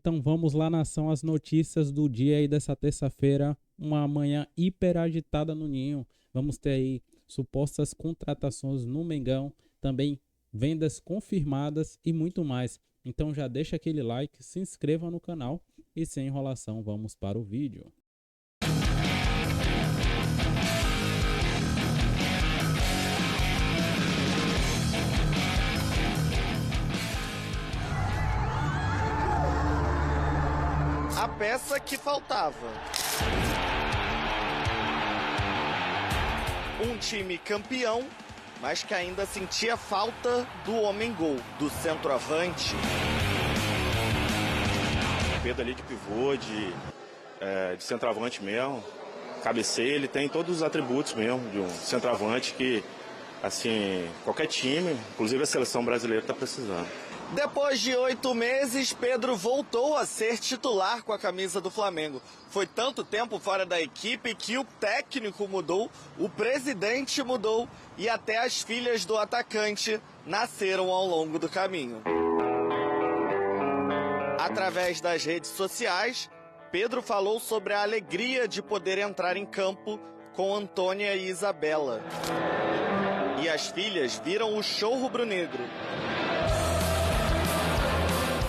Então vamos lá, nação, as notícias do dia aí dessa terça-feira, uma manhã hiper agitada no Ninho. Vamos ter aí supostas contratações no Mengão, também vendas confirmadas e muito mais. Então já deixa aquele like, se inscreva no canal e sem enrolação vamos para o vídeo. A peça que faltava. Um time campeão, mas que ainda sentia falta do homem-gol, do centroavante. Pedro ali de pivô, de centroavante mesmo. Cabeceia, ele tem todos os atributos mesmo de um centroavante que, assim, qualquer time, inclusive a seleção brasileira, está precisando. Depois de 8 meses, Pedro voltou a ser titular com a camisa do Flamengo. Foi tanto tempo fora da equipe que o técnico mudou, o presidente mudou e até as filhas do atacante nasceram ao longo do caminho. Através das redes sociais, Pedro falou sobre a alegria de poder entrar em campo com Antônia e Isabela. E as filhas viram o show rubro-negro.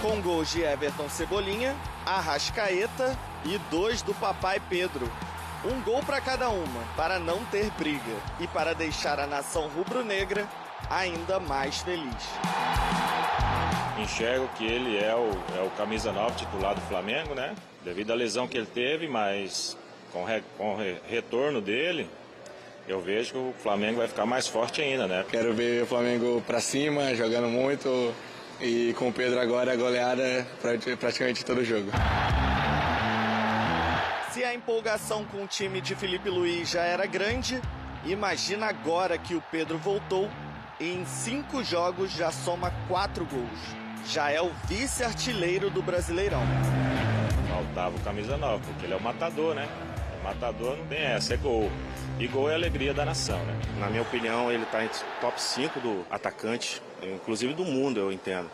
Com gols de Everton Cebolinha, Arrascaeta e 2 do papai Pedro. Um gol para cada uma, para não ter briga e para deixar a nação rubro-negra ainda mais feliz. Enxergo que ele é o camisa 9 titular do Flamengo, né? Devido à lesão que ele teve, mas com o retorno dele, eu vejo que o Flamengo vai ficar mais forte ainda, né? Quero ver o Flamengo para cima, jogando muito. E com o Pedro agora, a goleada praticamente todo jogo. Se a empolgação com o time de Felipe Luiz já era grande, imagina agora que o Pedro voltou e em 5 jogos já soma 4 gols. Já é o vice-artilheiro do Brasileirão. Faltava o camisa 9, porque ele é o matador, né? O matador não tem essa, é gol. E gol é a alegria da nação, né? Na minha opinião, ele está entre top 5 do atacante, inclusive do mundo, eu entendo.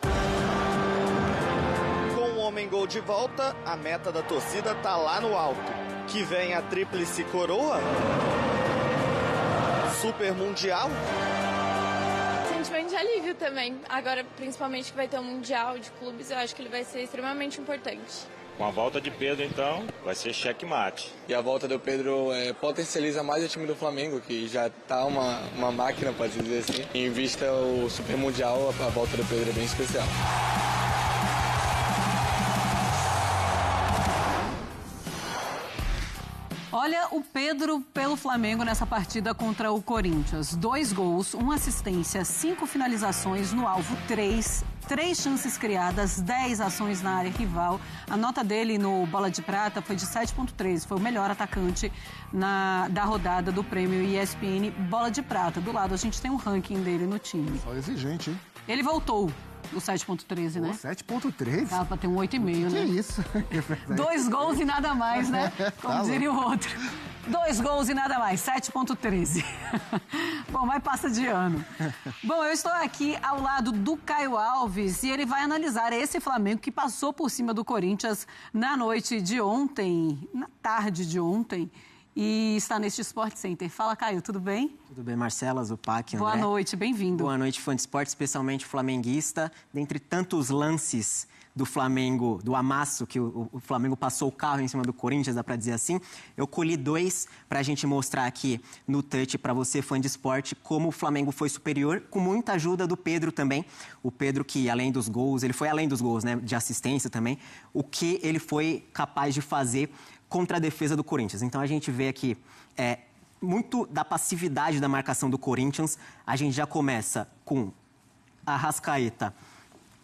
Com o homem-gol de volta, a meta da torcida tá lá no alto. Que vem a tríplice coroa? Super Mundial? Sentimento de alívio também. Agora, principalmente que vai ter um Mundial de clubes, eu acho que ele vai ser extremamente importante. Com a volta de Pedro, então, vai ser checkmate. E a volta do Pedro potencializa mais o time do Flamengo, que já tá uma máquina, pode dizer assim. Em vista ao Super Mundial, a volta do Pedro é bem especial. Olha o Pedro pelo Flamengo nessa partida contra o Corinthians. 2 gols, 1 assistência, 5 finalizações no alvo, 3 chances criadas, 10 ações na área rival. A nota dele no Bola de Prata foi de 7.13, foi o melhor atacante da rodada do prêmio ESPN Bola de Prata. Do lado a gente tem um ranking dele no time. Só exigente, hein? Ele voltou. O 7.13, né? 7.13? Dava pra ter um 8,5, né? Que isso? 2 gols e nada mais, né? Como diria o outro. 2 gols e nada mais, 7.13. Bom, mas passa de ano. Bom, eu estou aqui ao lado do Caio Alves e ele vai analisar esse Flamengo que passou por cima do Corinthians na noite de ontem, na tarde de ontem. E está neste Sport Center. Fala, Caio, tudo bem? Tudo bem, Marcela, Zupac, André. Boa noite, bem-vindo. Boa noite, fã de esporte, especialmente flamenguista. Dentre tantos lances do Flamengo, do amasso, que o Flamengo passou o carro em cima do Corinthians, dá pra dizer assim, eu colhi 2 pra gente mostrar aqui no touch pra você, fã de esporte, como o Flamengo foi superior, com muita ajuda do Pedro também. O Pedro que, além dos gols, ele foi além dos gols, né, de assistência também, o que ele foi capaz de fazer contra a defesa do Corinthians. Então a gente vê aqui muito da passividade da marcação do Corinthians. A gente já começa com a Arrascaeta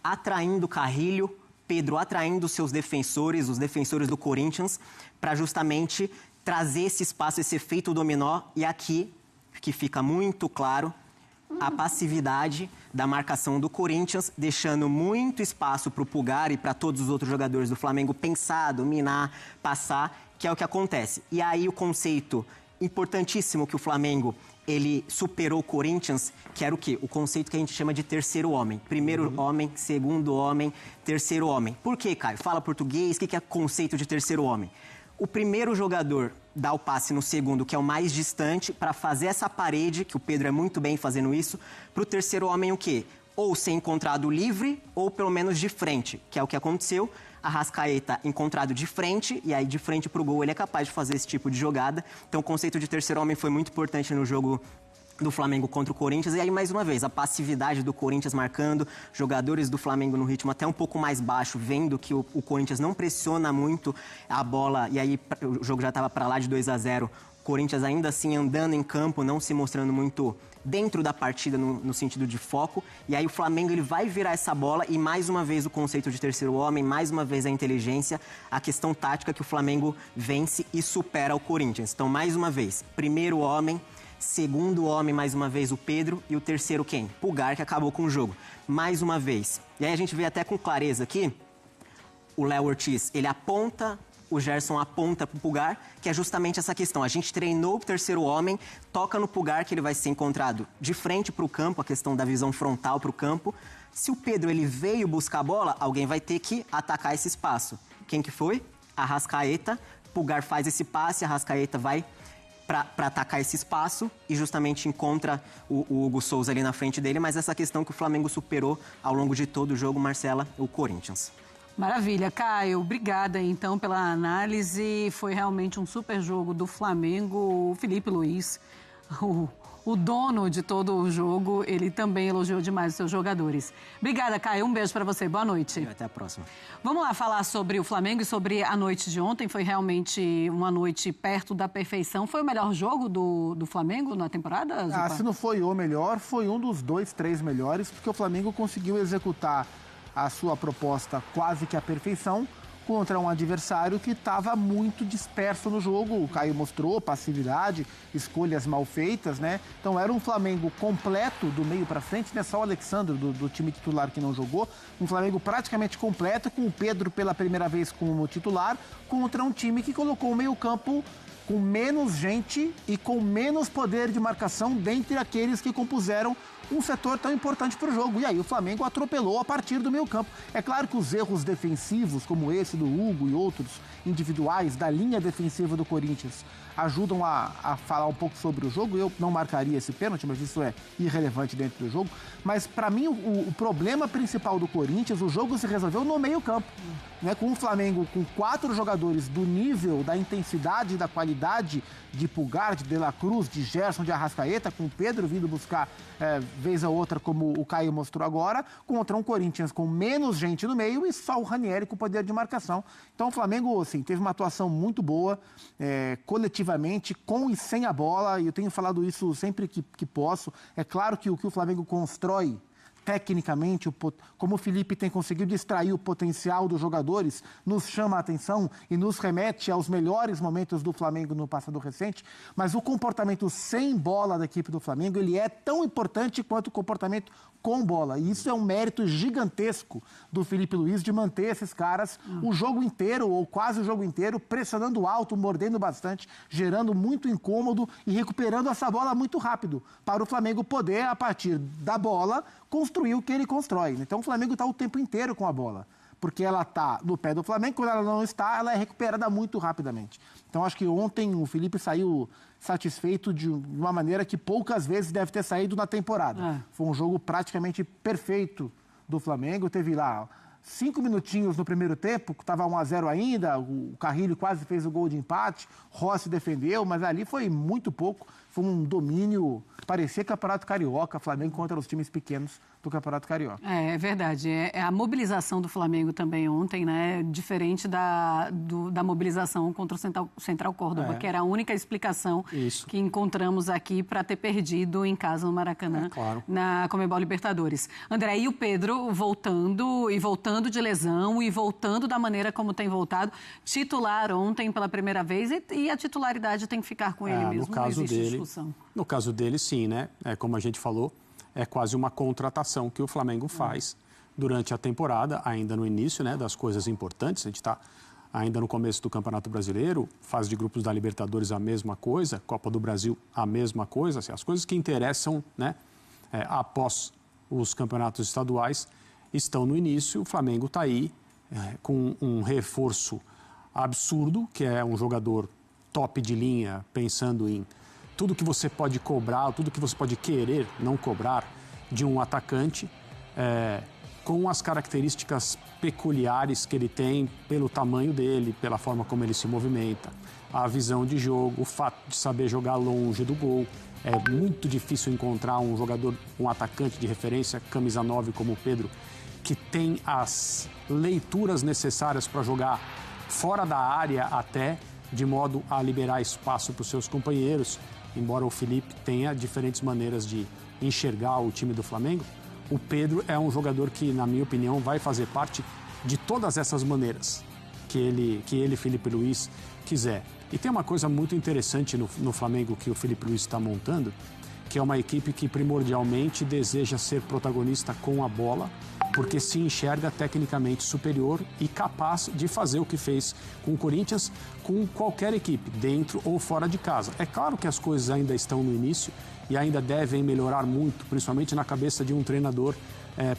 atraindo Carrilho, Pedro atraindo seus defensores, os defensores do Corinthians, para justamente trazer esse espaço, esse efeito dominó. E aqui, que fica muito claro, a passividade da marcação do Corinthians, deixando muito espaço para o Pulgar e para todos os outros jogadores do Flamengo pensar, dominar, passar, que é o que acontece. E aí o conceito importantíssimo que o Flamengo ele superou o Corinthians, que era o quê? O conceito que a gente chama de terceiro homem. Primeiro homem, segundo homem, terceiro homem. Por quê, Caio? Fala português, o que é conceito de terceiro homem? O primeiro jogador dá o passe no segundo, que é o mais distante, para fazer essa parede, que o Pedro é muito bem fazendo isso, para o terceiro homem o quê? Ou ser encontrado livre, ou pelo menos de frente, que é o que aconteceu. Arrascaeta encontrado de frente, e aí de frente para o gol ele é capaz de fazer esse tipo de jogada. Então o conceito de terceiro homem foi muito importante no jogo do Flamengo contra o Corinthians. E aí, mais uma vez, a passividade do Corinthians marcando, jogadores do Flamengo no ritmo até um pouco mais baixo, vendo que o Corinthians não pressiona muito a bola, e aí o jogo já estava para lá de 2-0. Corinthians ainda assim andando em campo, não se mostrando muito dentro da partida no sentido de foco. E aí o Flamengo ele vai virar essa bola e mais uma vez o conceito de terceiro homem, mais uma vez a inteligência, a questão tática que o Flamengo vence e supera o Corinthians. Então, mais uma vez, primeiro homem, segundo homem, mais uma vez o Pedro, e o terceiro quem? Pulgar, que acabou com o jogo. Mais uma vez. E aí a gente vê até com clareza aqui, o Léo Ortiz, ele aponta, o Gerson aponta para o Pulgar, que é justamente essa questão. A gente treinou o terceiro homem, toca no Pulgar, que ele vai ser encontrado de frente para o campo, a questão da visão frontal para o campo. Se o Pedro ele veio buscar a bola, alguém vai ter que atacar esse espaço. Quem que foi? Arrascaeta. Pulgar faz esse passe, Arrascaeta vai para atacar esse espaço e justamente encontra o Hugo Souza ali na frente dele, mas essa questão que o Flamengo superou ao longo de todo o jogo, Marcela, o Corinthians. Maravilha, Caio. Obrigada, então, pela análise. Foi realmente um super jogo do Flamengo. O Felipe Luiz, o dono de todo o jogo, ele também elogiou demais os seus jogadores. Obrigada, Caio. Um beijo para você. Boa noite. E até a próxima. Vamos lá falar sobre o Flamengo e sobre a noite de ontem. Foi realmente uma noite perto da perfeição. Foi o melhor jogo do Flamengo na temporada, Zupa? Se não foi o melhor, foi um dos 2, 3 melhores, porque o Flamengo conseguiu executar a sua proposta quase que à perfeição contra um adversário que estava muito disperso no jogo. O Caio mostrou passividade, escolhas mal feitas, né? Então era um Flamengo completo do meio para frente, né? Só o Alexandre do time titular que não jogou. Um Flamengo praticamente completo, com o Pedro pela primeira vez como titular, contra um time que colocou o meio-campo com menos gente e com menos poder de marcação dentre aqueles que compuseram um setor tão importante para o jogo. E aí o Flamengo atropelou a partir do meio campo. É claro que os erros defensivos, como esse do Hugo e outros individuais da linha defensiva do Corinthians, ajudam a falar um pouco sobre o jogo. Eu não marcaria esse pênalti, mas isso é irrelevante dentro do jogo. Mas para mim o problema principal do Corinthians, o jogo se resolveu no meio campo, né? Com o Flamengo com 4 jogadores do nível, da intensidade e da qualidade de Pulgar, de De La Cruz, de Gerson, de Arrascaeta, com o Pedro vindo buscar vez a outra, como o Caio mostrou agora, contra um Corinthians com menos gente no meio e só o Ranieri com poder de marcação. Então o Flamengo, assim, teve uma atuação muito boa, coletivamente, com e sem a bola, e eu tenho falado isso sempre que posso. É claro que o que o Flamengo constrói tecnicamente, como o Felipe tem conseguido extrair o potencial dos jogadores, nos chama a atenção e nos remete aos melhores momentos do Flamengo no passado recente, mas o comportamento sem bola da equipe do Flamengo, ele é tão importante quanto o comportamento com bola. E isso é um mérito gigantesco do Felipe Luiz de manter esses caras o jogo inteiro, ou quase o jogo inteiro, pressionando alto, mordendo bastante, gerando muito incômodo e recuperando essa bola muito rápido, para o Flamengo poder, a partir da bola, construir o que ele constrói. Então o Flamengo está o tempo inteiro com a bola, porque ela está no pé do Flamengo, quando ela não está, ela é recuperada muito rapidamente. Então acho que ontem o Felipe saiu satisfeito de uma maneira que poucas vezes deve ter saído na temporada. Foi um jogo praticamente perfeito do Flamengo, teve lá 5 minutinhos no primeiro tempo, estava 1-0 ainda, o Carrilho quase fez o gol de empate, Rossi defendeu, mas ali foi muito pouco, foi um domínio, parecia Campeonato Carioca, Flamengo contra os times pequenos do Campeonato Carioca. É verdade, a mobilização do Flamengo também ontem, né, diferente da mobilização contra o Central Córdoba, que era a única explicação que encontramos aqui para ter perdido em casa no Maracanã, na Conmebol Libertadores. André, e o Pedro voltando de lesão e voltando da maneira como tem voltado, titular ontem pela primeira vez e a titularidade tem que ficar com ele mesmo, não existe discussão. No caso dele, sim, né? Como a gente falou, é quase uma contratação que o Flamengo faz durante a temporada, ainda no início, né, das coisas importantes. A gente está ainda no começo do Campeonato Brasileiro, fase de grupos da Libertadores a mesma coisa, Copa do Brasil a mesma coisa, assim, as coisas que interessam, né, após os campeonatos estaduais estão no início. O Flamengo está aí com um reforço absurdo, que é um jogador top de linha, pensando em tudo que você pode cobrar, tudo que você pode querer não cobrar de um atacante, com as características peculiares que ele tem pelo tamanho dele, pela forma como ele se movimenta, a visão de jogo, o fato de saber jogar longe do gol. É muito difícil encontrar um jogador, um atacante de referência, camisa 9 como o Pedro, que tem as leituras necessárias para jogar fora da área até, de modo a liberar espaço para os seus companheiros. Embora o Felipe tenha diferentes maneiras de enxergar o time do Flamengo, o Pedro é um jogador que, na minha opinião, vai fazer parte de todas essas maneiras que ele Felipe Luiz, quiser. E tem uma coisa muito interessante no Flamengo que o Felipe Luiz está montando, que é uma equipe que primordialmente deseja ser protagonista com a bola, porque se enxerga tecnicamente superior e capaz de fazer o que fez com o Corinthians, com qualquer equipe, dentro ou fora de casa. É claro que as coisas ainda estão no início e ainda devem melhorar muito, principalmente na cabeça de um treinador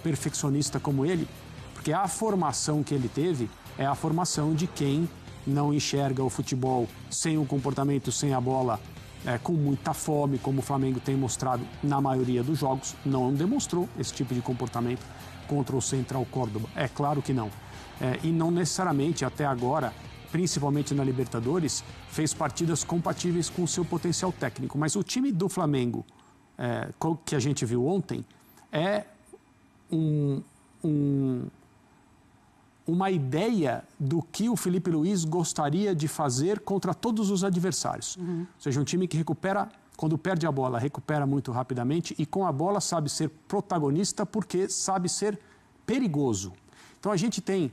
perfeccionista como ele, porque a formação que ele teve é a formação de quem não enxerga o futebol sem o comportamento, sem a bola, com muita fome, como o Flamengo tem mostrado na maioria dos jogos. Não demonstrou esse tipo de comportamento contra o Central Córdoba, é claro que não. E não necessariamente até agora, principalmente na Libertadores, fez partidas compatíveis com o seu potencial técnico. Mas o time do Flamengo, que a gente viu ontem, é uma ideia do que o Felipe Luiz gostaria de fazer contra todos os adversários. Ou seja, um time que recupera, quando perde a bola, recupera muito rapidamente e com a bola sabe ser protagonista porque sabe ser perigoso. Então a gente tem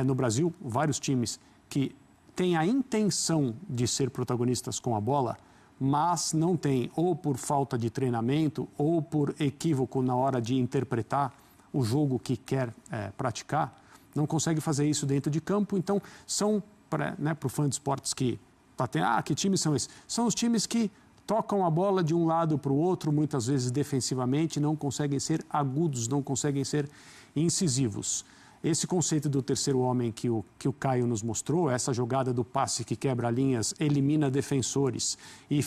no Brasil vários times que têm a intenção de ser protagonistas com a bola, mas não têm, ou por falta de treinamento ou por equívoco na hora de interpretar o jogo que quer praticar, não consegue fazer isso dentro de campo. Então são, para o fã de esportes que que times são esses? São os times que tocam a bola de um lado para o outro, muitas vezes defensivamente, não conseguem ser agudos, não conseguem ser incisivos. Esse conceito do terceiro homem que o Caio nos mostrou, essa jogada do passe que quebra linhas, elimina defensores e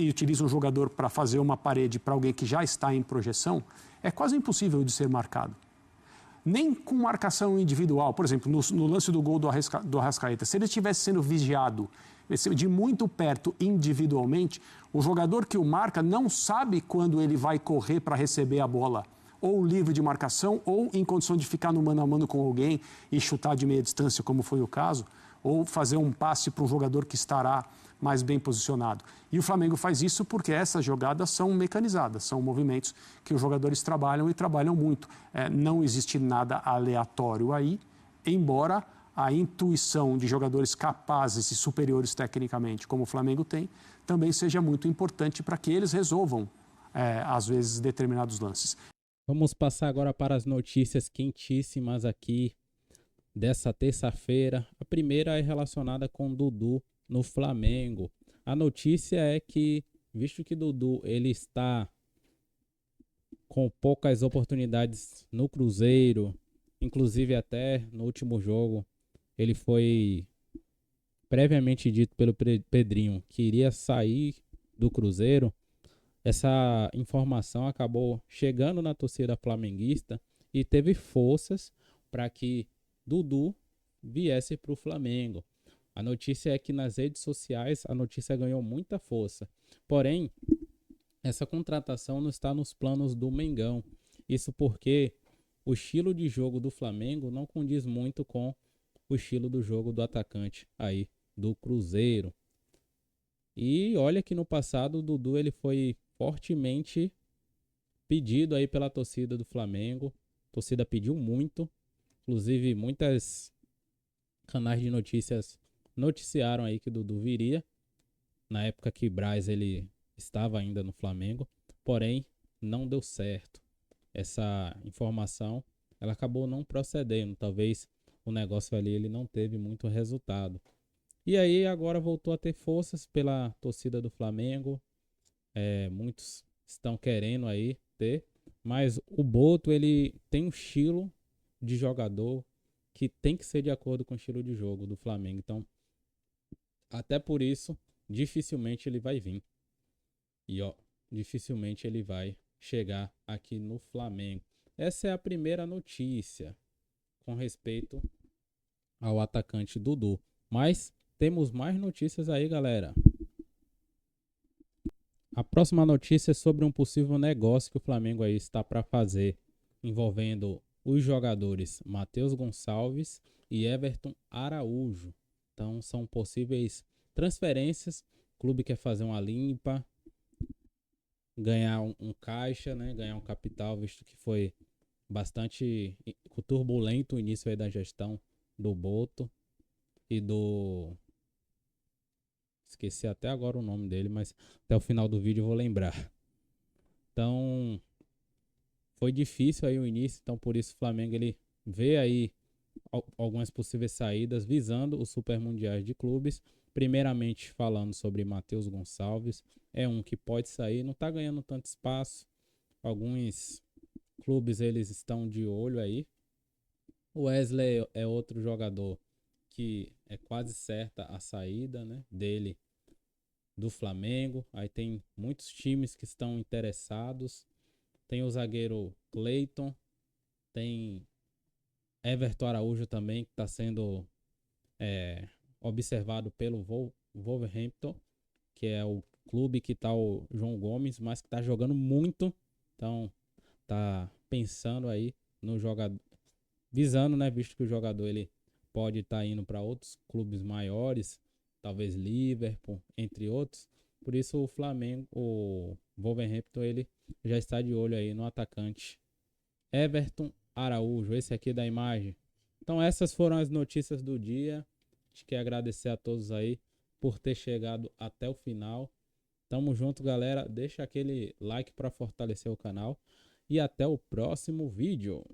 utiliza um jogador para fazer uma parede para alguém que já está em projeção, é quase impossível de ser marcado. Nem com marcação individual. Por exemplo, no lance do gol do Arrascaeta, se ele estivesse sendo vigiado de muito perto individualmente, o jogador que o marca não sabe quando ele vai correr para receber a bola, ou livre de marcação, ou em condição de ficar no mano a mano com alguém e chutar de meia distância, como foi o caso, ou fazer um passe para um jogador que estará mais bem posicionado. E o Flamengo faz isso porque essas jogadas são mecanizadas, são movimentos que os jogadores trabalham e trabalham muito. Não existe nada aleatório aí, embora a intuição de jogadores capazes e superiores tecnicamente, como o Flamengo tem, também seja muito importante para que eles resolvam, às vezes, determinados lances. Vamos passar agora para as notícias quentíssimas aqui dessa terça-feira. A primeira é relacionada com Dudu no Flamengo. A notícia é que, visto que Dudu ele está com poucas oportunidades no Cruzeiro, inclusive até no último jogo, ele foi previamente dito pelo Pedrinho que iria sair do Cruzeiro. Essa informação acabou chegando na torcida flamenguista e teve forças para que Dudu viesse para o Flamengo. A notícia é que nas redes sociais a notícia ganhou muita força. Porém, essa contratação não está nos planos do Mengão. Isso porque o estilo de jogo do Flamengo não condiz muito com o estilo do jogo do atacante aí do Cruzeiro. E olha que no passado o Dudu ele foi fortemente pedido aí pela torcida do Flamengo. A torcida pediu muito. Inclusive muitas canais de notícias noticiaram aí que o Dudu viria na época que Braz ele estava ainda no Flamengo. Porém, não deu certo. Essa informação ela acabou não procedendo. Talvez o negócio ali ele não teve muito resultado. E aí agora voltou a ter forças pela torcida do Flamengo. Muitos estão querendo aí ter, mas o Boto ele tem um estilo de jogador que tem que ser de acordo com o estilo de jogo do Flamengo. Então, até por isso, dificilmente ele vai vir. E ó, dificilmente ele vai chegar aqui no Flamengo. Essa é a primeira notícia com respeito ao atacante Dudu. Mas temos mais notícias aí, galera. A próxima notícia é sobre um possível negócio que o Flamengo aí está para fazer, envolvendo os jogadores Matheus Gonçalves e Everton Araújo. Então são possíveis transferências. O clube quer fazer uma limpa, ganhar um caixa, né? Ganhar um capital, visto que foi bastante turbulento o início aí da gestão do Boto e do... Esqueci até agora o nome dele, mas até o final do vídeo eu vou lembrar. Então, foi difícil aí o início, então por isso o Flamengo ele vê aí algumas possíveis saídas visando os Super Mundiais de clubes. Primeiramente falando sobre Matheus Gonçalves, é um que pode sair, não tá ganhando tanto espaço. Alguns clubes eles estão de olho aí. O Wesley é outro jogador que é quase certa a saída, né, dele do Flamengo. Aí tem muitos times que estão interessados. Tem o zagueiro Cleiton, tem Everton Araújo também, que está sendo observado pelo Wolverhampton, que é o clube que está o João Gomes, mas que está jogando muito. Então tá pensando aí no jogador, visando, né, visto que o jogador ele pode estar indo para outros clubes maiores, talvez Liverpool, entre outros. Por isso o Flamengo, o Wolverhampton, ele já está de olho aí no atacante Everton Araújo, esse aqui da imagem. Então essas foram as notícias do dia. A gente quer agradecer a todos aí por ter chegado até o final. Tamo junto, galera. Deixa aquele like para fortalecer o canal e até o próximo vídeo.